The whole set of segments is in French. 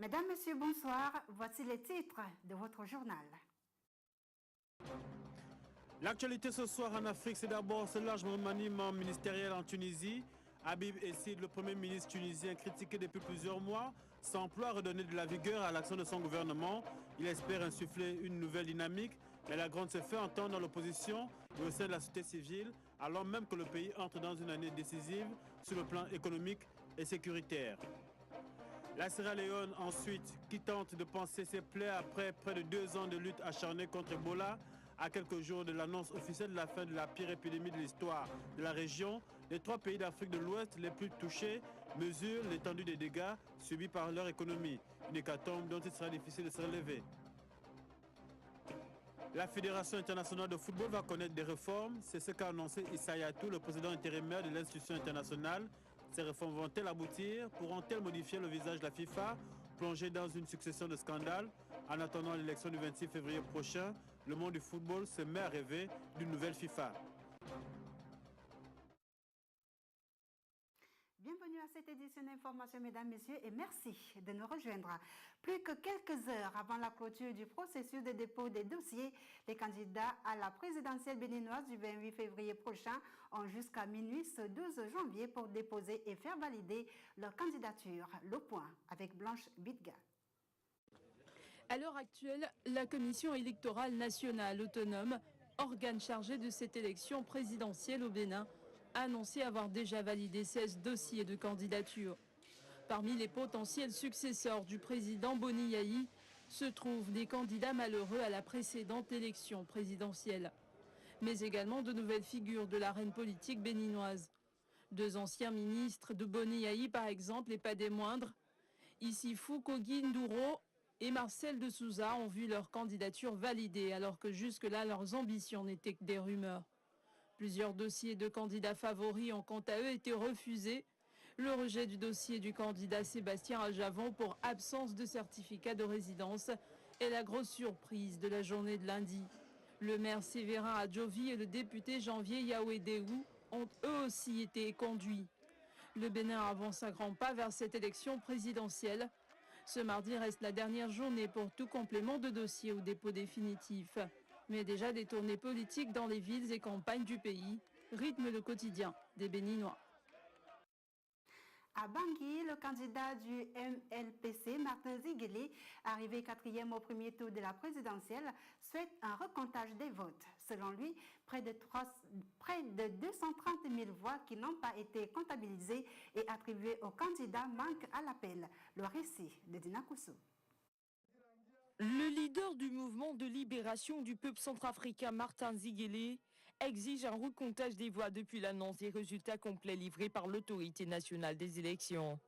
Mesdames, Messieurs, bonsoir. Voici les titres de votre journal. L'actualité ce soir en Afrique, c'est d'abord ce large remaniement ministériel en Tunisie. Habib Essid, le Premier ministre tunisien critiqué depuis plusieurs mois, s'emploie à redonner de la vigueur à l'action de son gouvernement. Il espère insuffler une nouvelle dynamique, mais la gronde se fait entendre dans l'opposition et au sein de la société civile, alors même que le pays entre dans une année décisive sur le plan économique et sécuritaire. La Sierra Leone ensuite, qui tente de panser ses plaies après près de 2 ans de lutte acharnée contre Ebola. À quelques jours de l'annonce officielle de la fin de la pire épidémie de l'histoire de la région, les 3 pays d'Afrique de l'Ouest les plus touchés mesurent l'étendue des dégâts subis par leur économie, une hécatombe dont il sera difficile de se relever. La Fédération internationale de football va connaître des réformes, c'est ce qu'a annoncé Issa Hayatou, le président intérimaire de l'institution internationale. Ces réformes vont-elles aboutir? Pourront-elles modifier le visage de la FIFA, plongée dans une succession de scandales? En attendant l'élection du 26 février prochain, le monde du football se met à rêver d'une nouvelle FIFA. Bienvenue à cette édition d'information, mesdames, messieurs, et merci de nous rejoindre. Plus que quelques heures avant la clôture du processus de dépôt des dossiers, les candidats à la présidentielle béninoise du 28 février prochain ont jusqu'à minuit ce 12 janvier pour déposer et faire valider leur candidature. Le point avec Blanche Bidga. À l'heure actuelle, la Commission électorale nationale autonome, organe chargé de cette élection présidentielle au Bénin, a annoncé avoir déjà validé 16 dossiers de candidature. Parmi les potentiels successeurs du président Boni Yayi se trouvent des candidats malheureux à la précédente élection présidentielle, mais également de nouvelles figures de l'arène politique béninoise. 2 anciens ministres de Boni Yayi, par exemple, et pas des moindres, Issifou Kogi Ndouro et Marcel de Souza ont vu leur candidature validée, alors que jusque-là, leurs ambitions n'étaient que des rumeurs. Plusieurs dossiers de candidats favoris ont quant à eux été refusés. Le rejet du dossier du candidat Sébastien Aljavon pour absence de certificat de résidence est la grosse surprise de la journée de lundi. Le maire Séverin Adjovi et le député Janvier Yaouédéou ont eux aussi été conduits. Le Bénin avance à grands pas vers cette élection présidentielle. Ce mardi reste la dernière journée pour tout complément de dossier au dépôt définitif. Mais déjà des tournées politiques dans les villes et campagnes du pays rythment le quotidien des Béninois. À Bangui, le candidat du MLPC, Martin Zigueli, arrivé 4e au premier tour de la présidentielle, souhaite un recomptage des votes. Selon lui, près de 230 000 voix qui n'ont pas été comptabilisées et attribuées au candidat manquent à l'appel. Le récit de Dina Koussou. Le leader du mouvement de libération du peuple centrafricain, Martin Zigueli, exige un recomptage des voix depuis l'annonce des résultats complets livrés par l'autorité nationale des élections.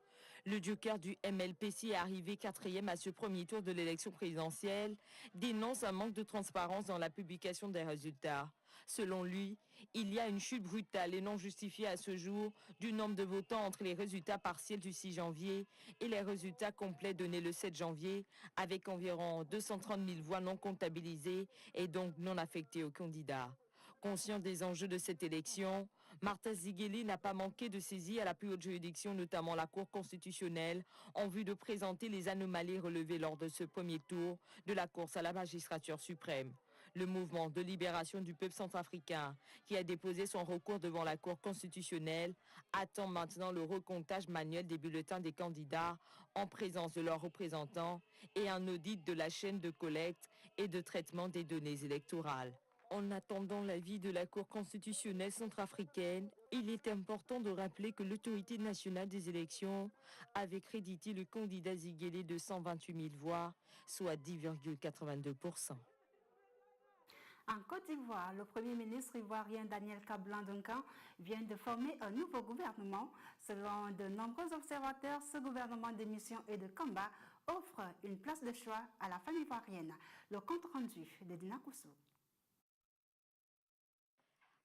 Le joker du MLPC, arrivé 4e à ce premier tour de l'élection présidentielle, dénonce un manque de transparence dans la publication des résultats. Selon lui, il y a une chute brutale et non justifiée à ce jour du nombre de votants entre les résultats partiels du 6 janvier et les résultats complets donnés le 7 janvier, avec environ 230 000 voix non comptabilisées et donc non affectées aux candidats. Conscient des enjeux de cette élection, Martin Zigueli n'a pas manqué de saisir à la plus haute juridiction, notamment la Cour constitutionnelle, en vue de présenter les anomalies relevées lors de ce premier tour de la course à la magistrature suprême. Le mouvement de libération du peuple centrafricain, qui a déposé son recours devant la Cour constitutionnelle, attend maintenant le recomptage manuel des bulletins des candidats en présence de leurs représentants et un audit de la chaîne de collecte et de traitement des données électorales. En attendant l'avis de la Cour constitutionnelle centrafricaine, il est important de rappeler que l'autorité nationale des élections avait crédité le candidat Zigueli de 128 000 voix, soit 10,82%. En Côte d'Ivoire, le Premier ministre ivoirien Daniel Kablan-Duncan vient de former un nouveau gouvernement. Selon de nombreux observateurs, ce gouvernement de mission et de combat offre une place de choix à la famille ivoirienne. Le compte rendu de Dina Koussou.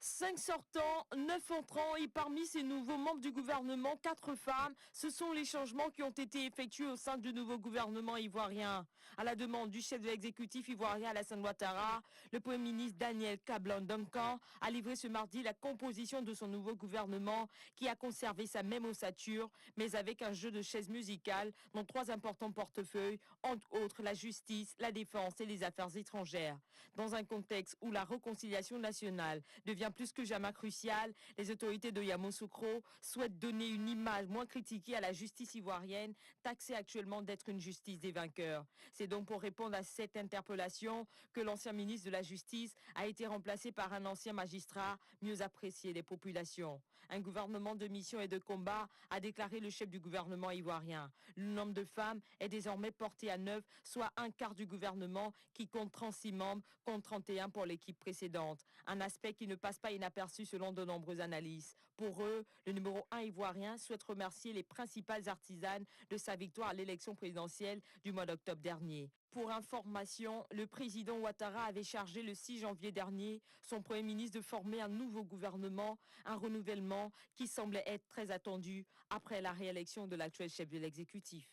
5 sortants, 9 entrants et parmi ces nouveaux membres du gouvernement, 4 femmes. Ce sont les changements qui ont été effectués au sein du nouveau gouvernement ivoirien. À la demande du chef de l'exécutif ivoirien Alassane Ouattara, le Premier ministre Daniel Kablan-Duncan a livré ce mardi la composition de son nouveau gouvernement qui a conservé sa même ossature, mais avec un jeu de chaises musicales dans 3 importants portefeuilles, entre autres la justice, la défense et les affaires étrangères. Dans un contexte où la réconciliation nationale devient plus que jamais crucial, les autorités de Yamoussoukro souhaitent donner une image moins critiquée à la justice ivoirienne, taxée actuellement d'être une justice des vainqueurs. C'est donc pour répondre à cette interpellation que l'ancien ministre de la Justice a été remplacé par un ancien magistrat mieux apprécié des populations. Un gouvernement de mission et de combat, a déclaré le chef du gouvernement ivoirien. Le nombre de femmes est désormais porté à 9, soit un quart du gouvernement qui compte 36 membres contre 31 pour l'équipe précédente. Un aspect qui ne passe pas inaperçu selon de nombreuses analyses. Pour eux, le numéro 1 ivoirien souhaite remercier les principales artisanes de sa victoire à l'élection présidentielle du mois d'octobre dernier. Pour information, le président Ouattara avait chargé le 6 janvier dernier son Premier ministre de former un nouveau gouvernement, un renouvellement qui semblait être très attendu après la réélection de l'actuel chef de l'exécutif.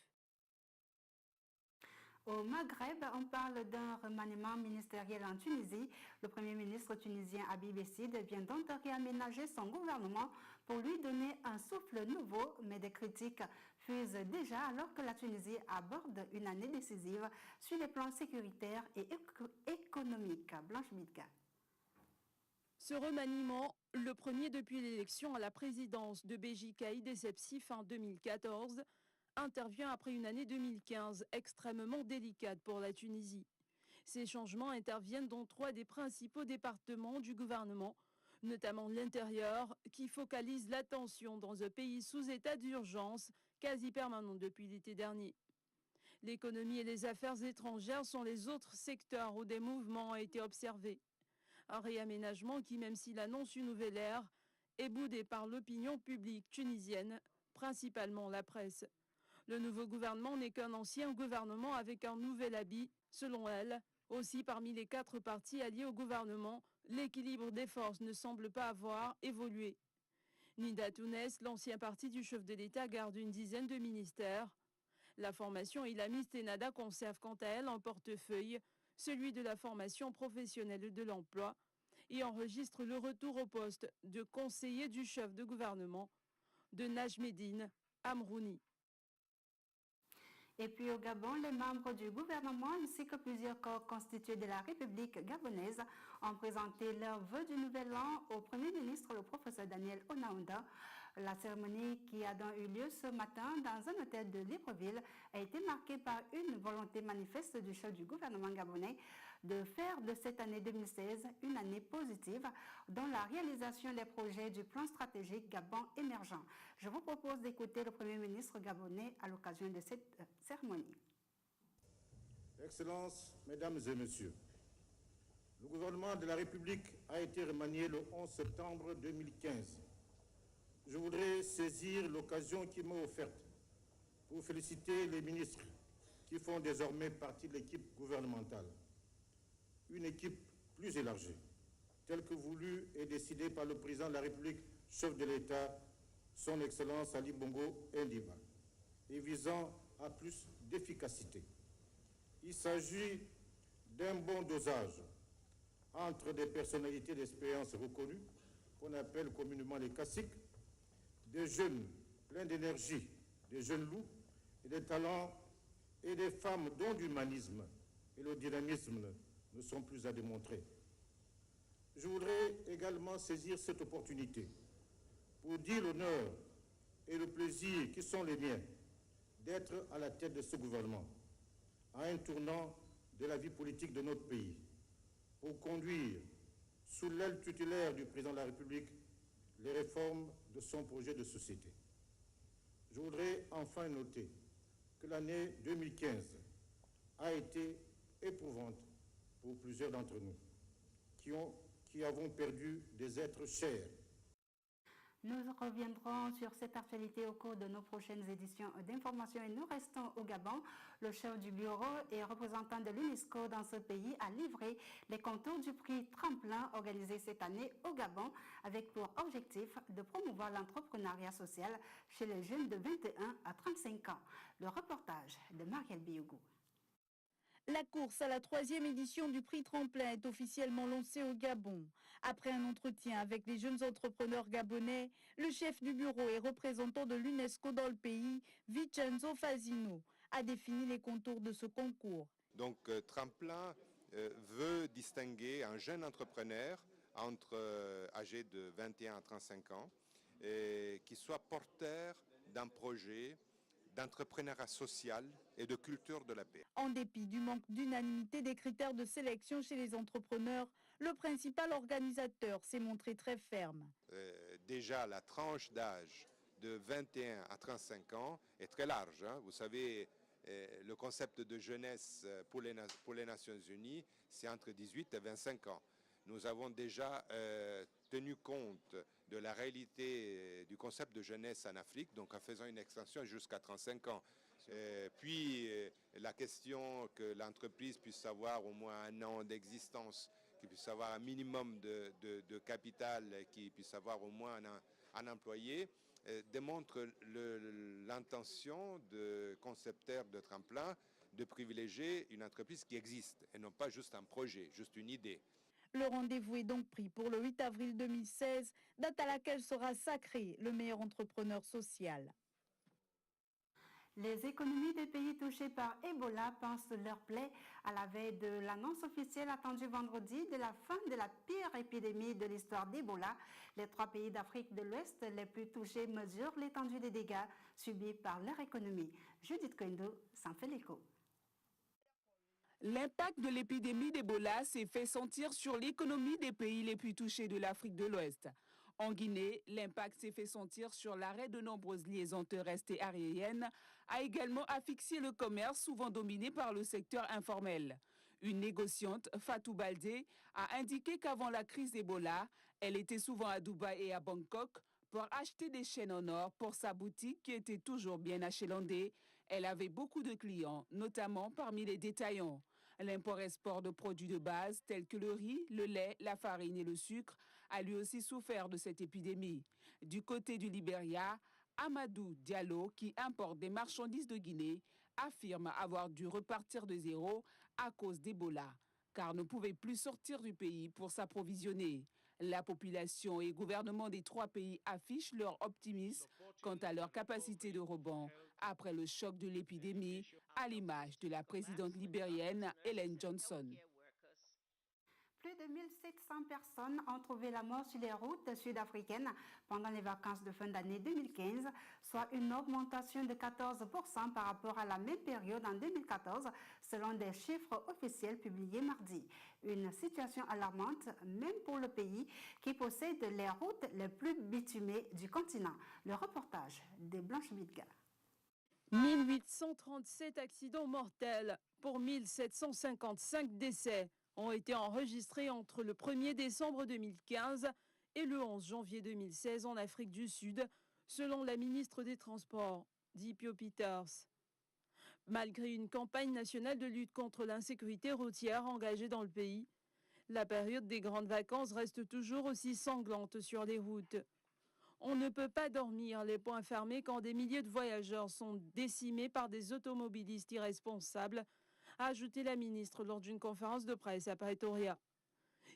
Au Maghreb, on parle d'un remaniement ministériel en Tunisie. Le Premier ministre tunisien Habib Essid vient donc de réaménager son gouvernement pour lui donner un souffle nouveau, mais des critiques fusent déjà alors que la Tunisie aborde une année décisive sur les plans sécuritaires et économiques. Blanche Midga. Ce remaniement, le premier depuis l'élection à la présidence de Béji Caïd Essebsi fin 2014, intervient après une année 2015 extrêmement délicate pour la Tunisie. Ces changements interviennent dans 3 des principaux départements du gouvernement, notamment l'intérieur, qui focalise l'attention dans un pays sous état d'urgence quasi permanent depuis l'été dernier. L'économie et les affaires étrangères sont les autres secteurs où des mouvements ont été observés. Un réaménagement qui, même s'il annonce une nouvelle ère, est boudé par l'opinion publique tunisienne, principalement la presse. Le nouveau gouvernement n'est qu'un ancien gouvernement avec un nouvel habit, selon elle. Aussi, parmi les 4 partis alliés au gouvernement, l'équilibre des forces ne semble pas avoir évolué. Nida Tounes, l'ancien parti du chef de l'État, garde une dizaine de ministères. La formation islamiste Ennahda conserve quant à elle un portefeuille, celui de la formation professionnelle de l'emploi, et enregistre le retour au poste de conseiller du chef de gouvernement de Najmeddine Amrouni. Et puis au Gabon, les membres du gouvernement ainsi que plusieurs corps constitués de la République gabonaise ont présenté leurs vœux du nouvel an au Premier ministre, le professeur Daniel Onaouda. La cérémonie qui a donc eu lieu ce matin dans un hôtel de Libreville a été marquée par une volonté manifeste du chef du gouvernement gabonais de faire de cette année 2016 une année positive dans la réalisation des projets du plan stratégique Gabon émergent. Je vous propose d'écouter le Premier ministre gabonais à l'occasion de cette cérémonie. Excellences, Mesdames et Messieurs, le gouvernement de la République a été remanié le 11 septembre 2015. Je voudrais saisir l'occasion qui m'est offerte pour féliciter les ministres qui font désormais partie de l'équipe gouvernementale. Une équipe plus élargie, telle que voulue et décidée par le président de la République, chef de l'État, son Excellence Ali Bongo Ndiba, et visant à plus d'efficacité. Il s'agit d'un bon dosage entre des personnalités d'expérience reconnues, qu'on appelle communément les caciques, des jeunes pleins d'énergie, des jeunes loups, et des talents et des femmes dont l'humanisme et le dynamisme ne sont plus à démontrer. Je voudrais également saisir cette opportunité pour dire l'honneur et le plaisir qui sont les miens d'être à la tête de ce gouvernement, à un tournant de la vie politique de notre pays, pour conduire, sous l'aile tutélaire du président de la République, les réformes de son projet de société. Je voudrais enfin noter que l'année 2015 a été éprouvante pour plusieurs d'entre nous qui avons perdu des êtres chers. Nous reviendrons sur cette actualité au cours de nos prochaines éditions d'information et nous restons au Gabon. Le chef du bureau et représentant de l'UNESCO dans ce pays a livré les contours du prix Tremplin organisé cette année au Gabon avec pour objectif de promouvoir l'entrepreneuriat social chez les jeunes de 21 à 35 ans. Le reportage de Marielle Biogou. La course à la 3e édition du prix Tremplin est officiellement lancée au Gabon. Après un entretien avec les jeunes entrepreneurs gabonais, le chef du bureau et représentant de l'UNESCO dans le pays, Vincenzo Fasino, a défini les contours de ce concours. Donc Tremplin veut distinguer un jeune entrepreneur âgé de 21 à 35 ans qui soit porteur d'un projet d'entrepreneuriat social et de culture de la paix. En dépit du manque d'unanimité des critères de sélection chez les entrepreneurs, le principal organisateur s'est montré très ferme. Déjà, la tranche d'âge de 21 à 35 ans est très large. Hein. Vous savez, le concept de jeunesse pour les Nations Unies, c'est entre 18 et 25 ans. Nous avons déjà tenu compte de la réalité du concept de jeunesse en Afrique, donc en faisant une extension jusqu'à 35 ans. Puis la question que l'entreprise puisse avoir au moins 1 an d'existence, qu'il puisse avoir un minimum de capital, qu'il puisse avoir au moins un employé, démontre l'intention de concepteurs de Tremplin de privilégier une entreprise qui existe et non pas juste un projet, juste une idée. Le rendez-vous est donc pris pour le 8 avril 2016, date à laquelle sera sacré le meilleur entrepreneur social. Les économies des pays touchés par Ebola pensent leur plaie à la veille de l'annonce officielle attendue vendredi de la fin de la pire épidémie de l'histoire d'Ebola. Les 3 pays d'Afrique de l'Ouest les plus touchés mesurent l'étendue des dégâts subis par leur économie. Judith Koendo s'en fait l'écho. L'impact de l'épidémie d'Ebola s'est fait sentir sur l'économie des pays les plus touchés de l'Afrique de l'Ouest. En Guinée, l'impact s'est fait sentir sur l'arrêt de nombreuses liaisons terrestres et aériennes, a également asphyxié le commerce souvent dominé par le secteur informel. Une négociante, Fatou Baldé, a indiqué qu'avant la crise d'Ebola, elle était souvent à Dubaï et à Bangkok pour acheter des chaînes en or pour sa boutique qui était toujours bien achalandée. Elle avait beaucoup de clients, notamment parmi les détaillants. L'import-export de produits de base tels que le riz, le lait, la farine et le sucre a lui aussi souffert de cette épidémie. Du côté du Libéria, Amadou Diallo, qui importe des marchandises de Guinée, affirme avoir dû repartir de zéro à cause d'Ebola, car ne pouvait plus sortir du pays pour s'approvisionner. La population et gouvernement des 3 pays affichent leur optimisme quant à leur capacité de rebond après le choc de l'épidémie, à l'image de la présidente libérienne Ellen Johnson. Plus de 1700 personnes ont trouvé la mort sur les routes sud-africaines pendant les vacances de fin d'année 2015, soit une augmentation de 14% par rapport à la même période en 2014, selon des chiffres officiels publiés mardi. Une situation alarmante, même pour le pays qui possède les routes les plus bitumées du continent. Le reportage de Blanche Midga. 1837 accidents mortels pour 1755 décès ont été enregistrés entre le 1er décembre 2015 et le 11 janvier 2016 en Afrique du Sud, selon la ministre des Transports, Diepio Peters. Malgré une campagne nationale de lutte contre l'insécurité routière engagée dans le pays, la période des grandes vacances reste toujours aussi sanglante sur les routes. On ne peut pas dormir les poings fermés quand des milliers de voyageurs sont décimés par des automobilistes irresponsables, a ajouté la ministre lors d'une conférence de presse à Pretoria.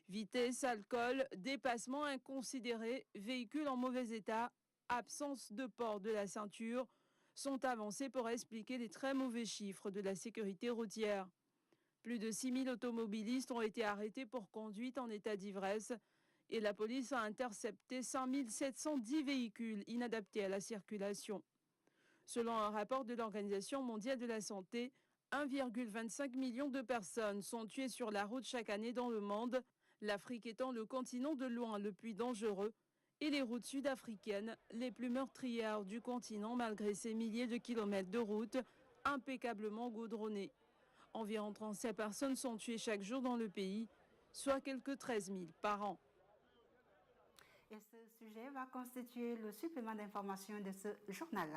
Vitesse, alcool, dépassement inconsidéré, véhicules en mauvais état, absence de port de la ceinture sont avancés pour expliquer les très mauvais chiffres de la sécurité routière. Plus de 6000 automobilistes ont été arrêtés pour conduite en état d'ivresse et la police a intercepté 5710 véhicules inadaptés à la circulation. Selon un rapport de l'Organisation mondiale de la santé, 1,25 million de personnes sont tuées sur la route chaque année dans le monde, l'Afrique étant le continent de loin le plus dangereux et les routes sud-africaines les plus meurtrières du continent malgré ces milliers de kilomètres de routes impeccablement goudronnées. Environ 37 personnes sont tuées chaque jour dans le pays, soit quelques 13 000 par an. Et ce sujet va constituer le supplément d'information de ce journal.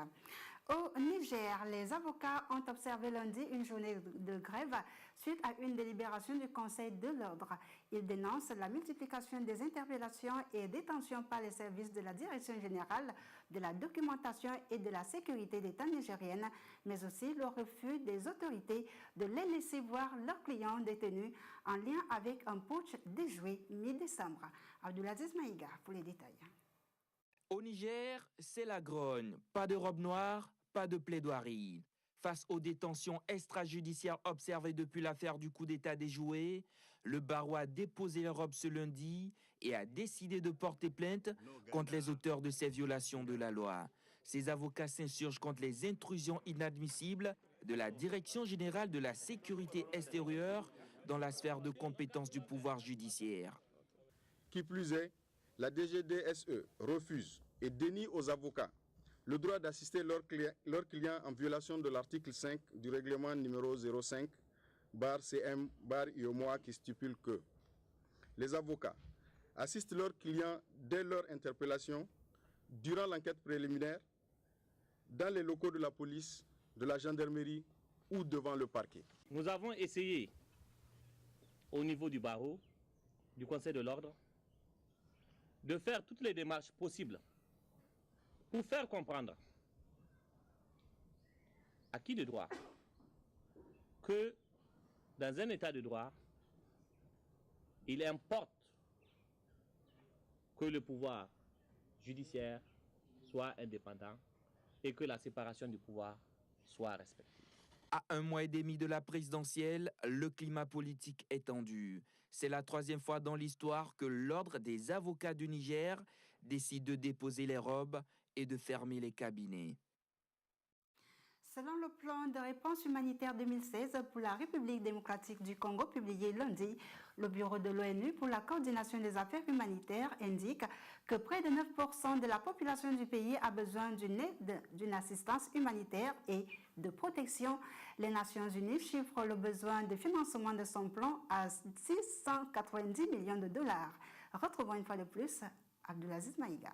Au Niger, les avocats ont observé lundi une journée de grève suite à une délibération du Conseil de l'ordre. Ils dénoncent la multiplication des interpellations et détentions par les services de la Direction générale de la documentation et de la sécurité d'État nigérienne, mais aussi le refus des autorités de les laisser voir leurs clients détenus en lien avec un putsch déjoué mi-décembre. Abdulaziz Maïga pour les détails. Au Niger, c'est la grogne. Pas de robe noire, pas de plaidoirie. Face aux détentions extrajudiciaires observées depuis l'affaire du coup d'État déjoué, le barreau a déposé les robes ce lundi et a décidé de porter plainte contre les auteurs de ces violations de la loi. Ces avocats s'insurgent contre les intrusions inadmissibles de la Direction générale de la sécurité extérieure dans la sphère de compétence du pouvoir judiciaire. Qui plus est, la DGDSE refuse et dénie aux avocats le droit d'assister leurs clients en violation de l'article 5 du règlement numéro 05/CM/IOMOA qui stipule que les avocats assistent leurs clients dès leur interpellation, durant l'enquête préliminaire, dans les locaux de la police, de la gendarmerie ou devant le parquet. Nous avons essayé au niveau du barreau, du Conseil de l'ordre, de faire toutes les démarches possibles pour faire comprendre à qui de droit que dans un état de droit, il importe que le pouvoir judiciaire soit indépendant et que la séparation du pouvoir soit respectée. À 1 mois et demi de la présidentielle, le climat politique est tendu. C'est la 3e fois dans l'histoire que l'Ordre des avocats du Niger décide de déposer les robes et de fermer les cabinets. Selon le plan de réponse humanitaire 2016 pour la République démocratique du Congo publié lundi, le Bureau de l'ONU pour la coordination des affaires humanitaires indique que près de 9% de la population du pays a besoin d'une aide, d'une assistance humanitaire et de protection. Les Nations Unies chiffrent le besoin de financement de son plan à 690 millions de dollars. Retrouvons une fois de plus Abdulaziz Maïga.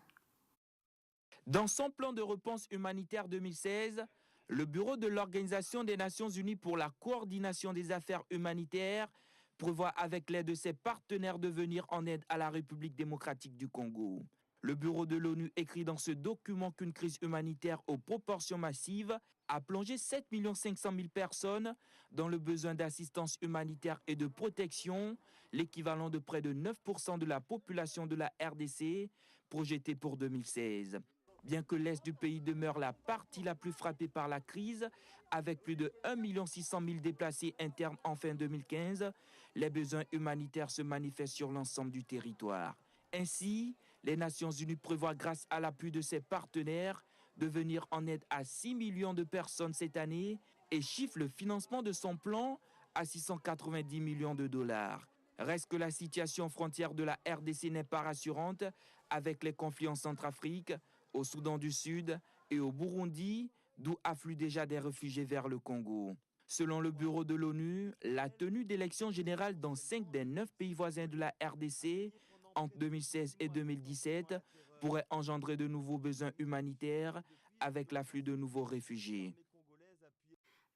Dans son plan de réponse humanitaire 2016, le Bureau de l'Organisation des Nations Unies pour la coordination des affaires humanitaires prévoit avec l'aide de ses partenaires de venir en aide à la République démocratique du Congo. Le Bureau de l'ONU écrit dans ce document qu'une crise humanitaire aux proportions massives a plongé 7 500 000 personnes dans le besoin d'assistance humanitaire et de protection, l'équivalent de près de 9% de la population de la RDC, projetée pour 2016. Bien que l'Est du pays demeure la partie la plus frappée par la crise, avec plus de 1 600 000 déplacés internes en fin 2015, les besoins humanitaires se manifestent sur l'ensemble du territoire. Ainsi, les Nations Unies prévoient, grâce à l'appui de ses partenaires, de venir en aide à 6 millions de personnes cette année et chiffre le financement de son plan à 690 millions de dollars. Reste que la situation frontière de la RDC n'est pas rassurante, avec les conflits en Centrafrique, au Soudan du Sud et au Burundi, d'où affluent déjà des réfugiés vers le Congo. Selon le Bureau de l'ONU, la tenue d'élections générales dans 5 des 9 pays voisins de la RDC entre 2016 et 2017 pourrait engendrer de nouveaux besoins humanitaires avec l'afflux de nouveaux réfugiés.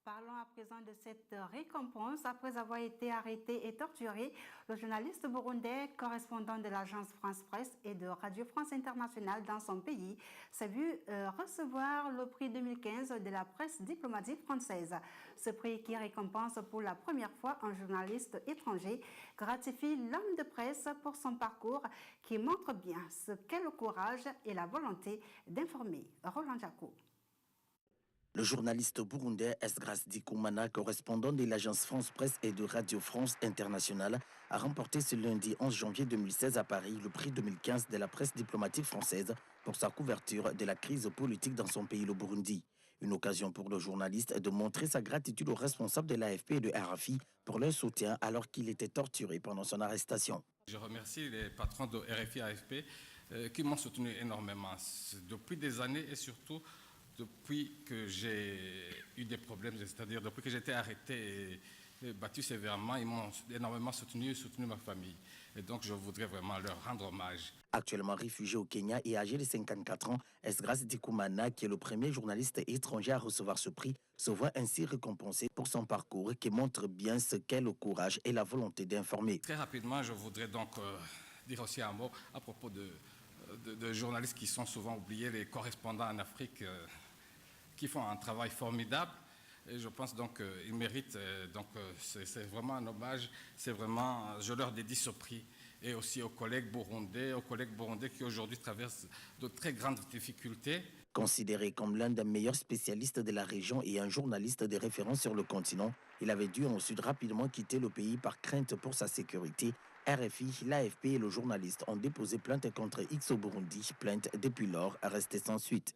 Parlons à présent de cette récompense. Après avoir été arrêté et torturé, le journaliste burundais, correspondant de l'agence France Presse et de Radio France Internationale dans son pays, s'est vu recevoir le prix 2015 de la presse diplomatique française. Ce prix, qui récompense pour la première fois un journaliste étranger, gratifie l'homme de presse pour son parcours qui montre bien ce qu'est le courage et la volonté d'informer. Roland Jaco. Le journaliste burundais Esdras Dikoumana, correspondant de l'agence France Presse et de Radio France Internationale, a remporté ce lundi 11 janvier 2016 à Paris le prix 2015 de la presse diplomatique française pour sa couverture de la crise politique dans son pays, le Burundi. Une occasion pour le journaliste de montrer sa gratitude aux responsables de l'AFP et de RFI pour leur soutien alors qu'il était torturé pendant son arrestation. Je remercie les patrons de RFI et AFP qui m'ont soutenu énormément depuis des années et surtout depuis que j'ai eu des problèmes, c'est-à-dire depuis que j'ai été arrêté battu sévèrement. Ils m'ont énormément soutenu ma famille. Et donc, je voudrais vraiment leur rendre hommage. Actuellement réfugié au Kenya et âgé de 54 ans, Esdras Dikoumana, qui est le premier journaliste étranger à recevoir ce prix, se voit ainsi récompensé pour son parcours qui montre bien ce qu'est le courage et la volonté d'informer. Très rapidement, je voudrais donc dire aussi un mot à propos de journalistes qui sont souvent oubliés, les correspondants en Afrique qui font un travail formidable. Et je pense donc qu'ils méritent, c'est vraiment un hommage, je leur dédie ce prix. Et aussi aux collègues burundais qui aujourd'hui traversent de très grandes difficultés. Considéré comme l'un des meilleurs spécialistes de la région et un journaliste de référence sur le continent, il avait dû ensuite rapidement quitter le pays par crainte pour sa sécurité. RFI, l'AFP et le journaliste ont déposé plainte contre X au Burundi, plainte depuis lors restée sans suite.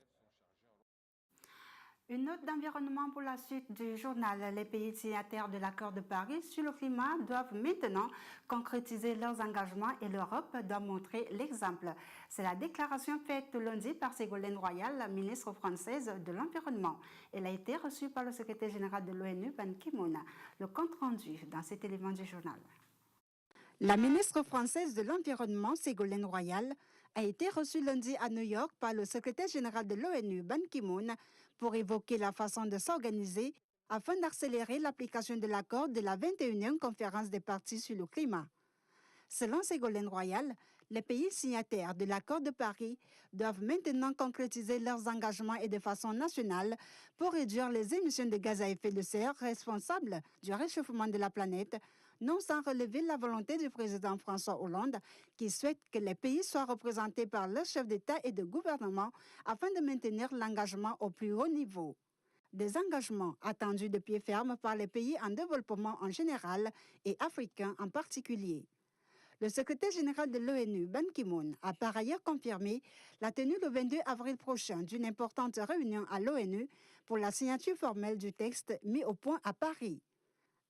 Une note d'environnement pour la suite du journal. Les pays signataires de l'accord de Paris sur le climat doivent maintenant concrétiser leurs engagements et l'Europe doit montrer l'exemple. C'est la déclaration faite lundi par Ségolène Royal, la ministre française de l'Environnement. Elle a été reçue par le secrétaire général de l'ONU, Ban Ki-moon. Le compte rendu dans cet élément du journal. La ministre française de l'Environnement, Ségolène Royal, a été reçue lundi à New York par le secrétaire général de l'ONU, Ban Ki-moon, pour évoquer la façon de s'organiser afin d'accélérer l'application de l'accord de la 21e conférence des parties sur le climat. Selon Ségolène Royal, les pays signataires de l'accord de Paris doivent maintenant concrétiser leurs engagements et de façon nationale pour réduire les émissions de gaz à effet de serre responsables du réchauffement de la planète, non sans relever la volonté du président François Hollande qui souhaite que les pays soient représentés par leurs chefs d'État et de gouvernement afin de maintenir l'engagement au plus haut niveau. Des engagements attendus de pied ferme par les pays en développement en général et africains en particulier. Le secrétaire général de l'ONU, Ban Ki-moon, a par ailleurs confirmé la tenue le 22 avril prochain d'une importante réunion à l'ONU pour la signature formelle du texte mis au point à Paris.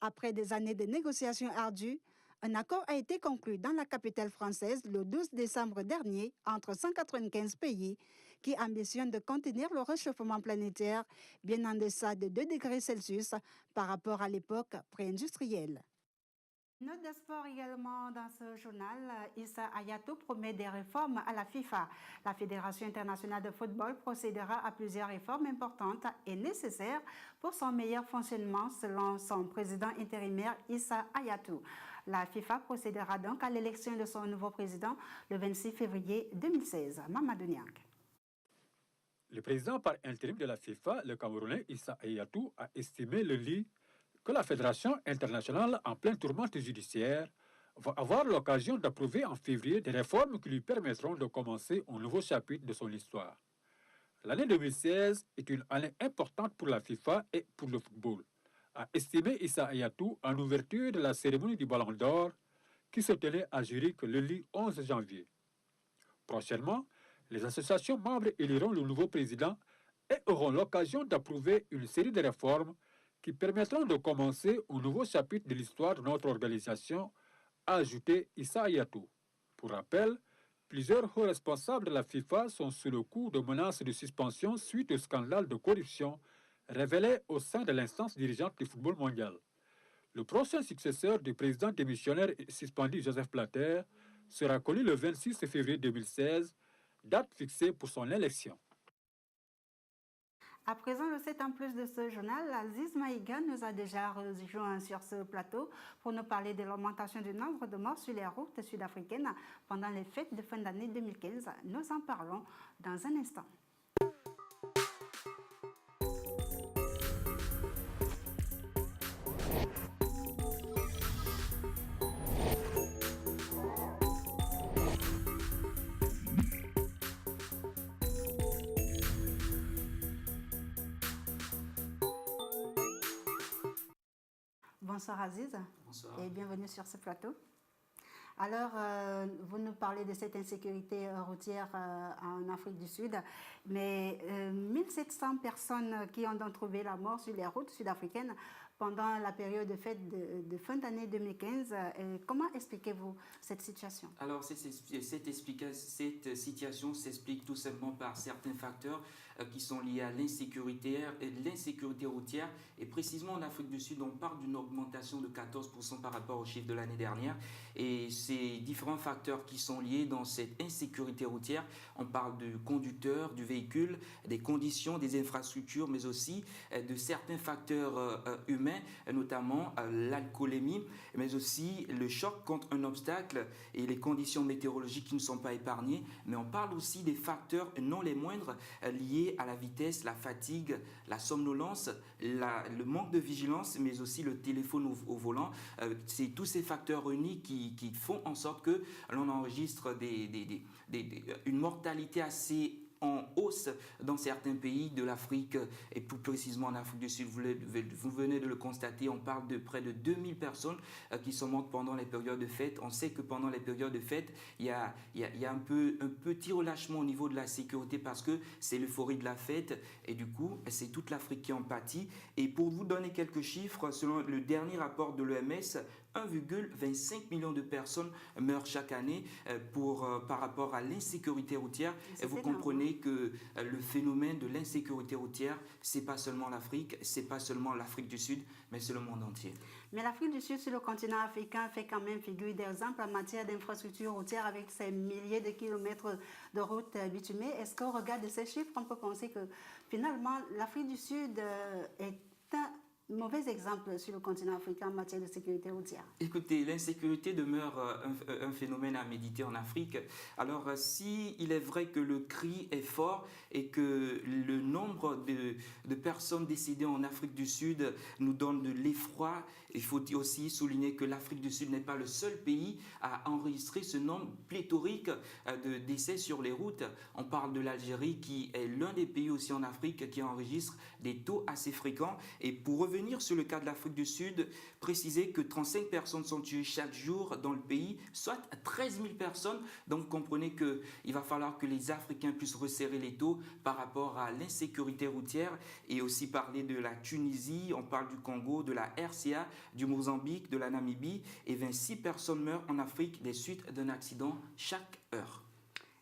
Après des années de négociations ardues, un accord a été conclu dans la capitale française le 12 décembre dernier entre 195 pays qui ambitionnent de contenir le réchauffement planétaire bien en deçà de 2 degrés Celsius par rapport à l'époque pré-industrielle. Note de sport également dans ce journal, Issa Hayatou promet des réformes à la FIFA. La Fédération internationale de football procédera à plusieurs réformes importantes et nécessaires pour son meilleur fonctionnement selon son président intérimaire Issa Hayatou. La FIFA procédera donc à l'élection de son nouveau président le 26 février 2016. Mamadou Niang. Le président par intérim de la FIFA, le Camerounais Issa Hayatou, a estimé lundi que la Fédération internationale en pleine tourmente judiciaire va avoir l'occasion d'approuver en février des réformes qui lui permettront de commencer un nouveau chapitre de son histoire. L'année 2016 est une année importante pour la FIFA et pour le football, a estimé Issa Hayatou en ouverture de la cérémonie du Ballon d'Or qui se tenait à Zurich le 11 janvier. Prochainement, les associations membres éliront le nouveau président et auront l'occasion d'approuver une série de réformes qui permettront de commencer un nouveau chapitre de l'histoire de notre organisation, a ajouté Issa Hayatou. Pour rappel, plusieurs hauts responsables de la FIFA sont sous le coup de menaces de suspension suite au scandale de corruption révélé au sein de l'instance dirigeante du football mondial. Le prochain successeur du président démissionnaire et suspendu Joseph Blatter sera connu le 26 février 2016, date fixée pour son élection. À présent, le 7 en plus de ce journal, Aziz Maïga nous a déjà rejoint sur ce plateau pour nous parler de l'augmentation du nombre de morts sur les routes sud-africaines pendant les fêtes de fin d'année 2015. Nous en parlons dans un instant. Bonsoir Aziz. Bonsoir. Et bienvenue sur ce plateau. Alors, vous nous parlez de cette insécurité routière en Afrique du Sud, mais 1700 personnes qui ont donc trouvé la mort sur les routes sud-africaines pendant la période de fête de fin d'année 2015. Comment expliquez-vous cette situation? Alors, cette situation s'explique tout simplement par certains facteurs. qui sont liées à l'insécurité routière. Et précisément en Afrique du Sud, on parle d'une augmentation de 14% par rapport au chiffre de l'année dernière. Et ces différents facteurs qui sont liés dans cette insécurité routière, on parle du conducteur, du véhicule, des conditions, des infrastructures, mais aussi de certains facteurs humains, notamment l'alcoolémie, mais aussi le choc contre un obstacle et les conditions météorologiques qui ne sont pas épargnées. Mais on parle aussi des facteurs non les moindres liés à la vitesse, la fatigue, la somnolence, le manque de vigilance, mais aussi le téléphone au volant. C'est tous ces facteurs réunis qui font en sorte que l'on enregistre une mortalité assez en hausse dans certains pays de l'Afrique et plus précisément en Afrique du Sud. Vous venez de le constater, on parle de près de 2000 personnes qui sont mortes pendant les périodes de fête. On sait que pendant les périodes de fête, il y a un petit relâchement au niveau de la sécurité parce que c'est l'euphorie de la fête et du coup, c'est toute l'Afrique qui en pâtit. Et pour vous donner quelques chiffres, selon le dernier rapport de l'OMS, 1,25 million de personnes meurent chaque année par rapport à l'insécurité routière. Et vous comprenez que le phénomène de l'insécurité routière, c'est pas seulement l'Afrique, c'est pas seulement l'Afrique du Sud, mais c'est le monde entier. Mais l'Afrique du Sud, sur le continent africain, fait quand même figure d'exemple en matière d'infrastructures routières avec ses milliers de kilomètres de routes bitumées. Est-ce qu'au regard de ces chiffres, on peut penser que finalement l'Afrique du Sud est un mauvais exemple sur le continent africain en matière de sécurité routière? Écoutez, l'insécurité demeure un phénomène à méditer en Afrique. Alors, si il est vrai que le cri est fort et que le nombre de personnes décédées en Afrique du Sud nous donne de l'effroi, il faut aussi souligner que l'Afrique du Sud n'est pas le seul pays à enregistrer ce nombre pléthorique de décès sur les routes. On parle de l'Algérie qui est l'un des pays aussi en Afrique qui enregistre des taux assez fréquents. Et pour revenir sur le cas de l'Afrique du Sud, préciser que 35 personnes sont tuées chaque jour dans le pays, soit 13 000 personnes. Donc comprenez qu'il va falloir que les Africains puissent resserrer les taux par rapport à l'insécurité routière et aussi parler de la Tunisie, on parle du Congo, de la RCA, du Mozambique, de la Namibie, et 26 personnes meurent en Afrique des suites d'un accident chaque heure.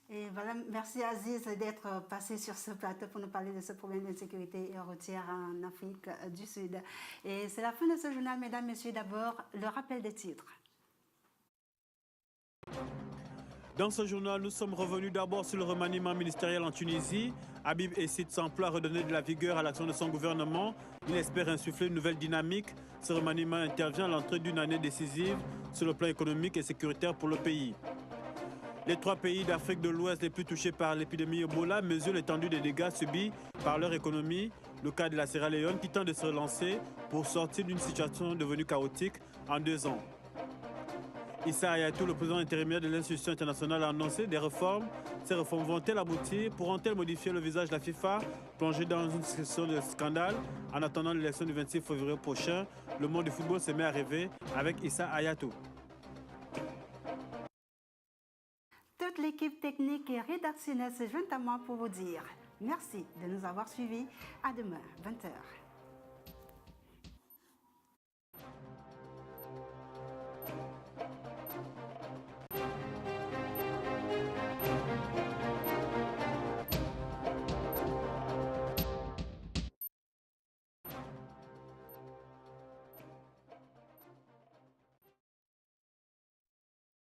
Et voilà, merci Aziz d'être passé sur ce plateau pour nous parler de ce problème d'insécurité routière en Afrique du Sud. Et c'est la fin de ce journal, mesdames, messieurs. D'abord, le rappel des titres. Dans ce journal, nous sommes revenus d'abord sur le remaniement ministériel en Tunisie. Habib Essid s'emploie à redonner de la vigueur à l'action de son gouvernement. Il espère insuffler une nouvelle dynamique. Ce remaniement intervient à l'entrée d'une année décisive sur le plan économique et sécuritaire pour le pays. Les 3 pays d'Afrique de l'Ouest les plus touchés par l'épidémie Ebola mesurent l'étendue des dégâts subis par leur économie. Le cas de la Sierra Leone qui tente de se relancer pour sortir d'une situation devenue chaotique en 2 ans. Issa Hayatou, le président intérimaire de l'institution internationale, a annoncé des réformes. Ces réformes vont-elles aboutir? Pourront-elles modifier le visage de la FIFA, plongée dans une succession de scandales? En attendant l'élection du 26 février prochain, le monde du football se met à rêver avec Issa Hayatou. Toute l'équipe technique et rédactionnelle se joint à moi pour vous dire merci de nous avoir suivis. À demain, 20h.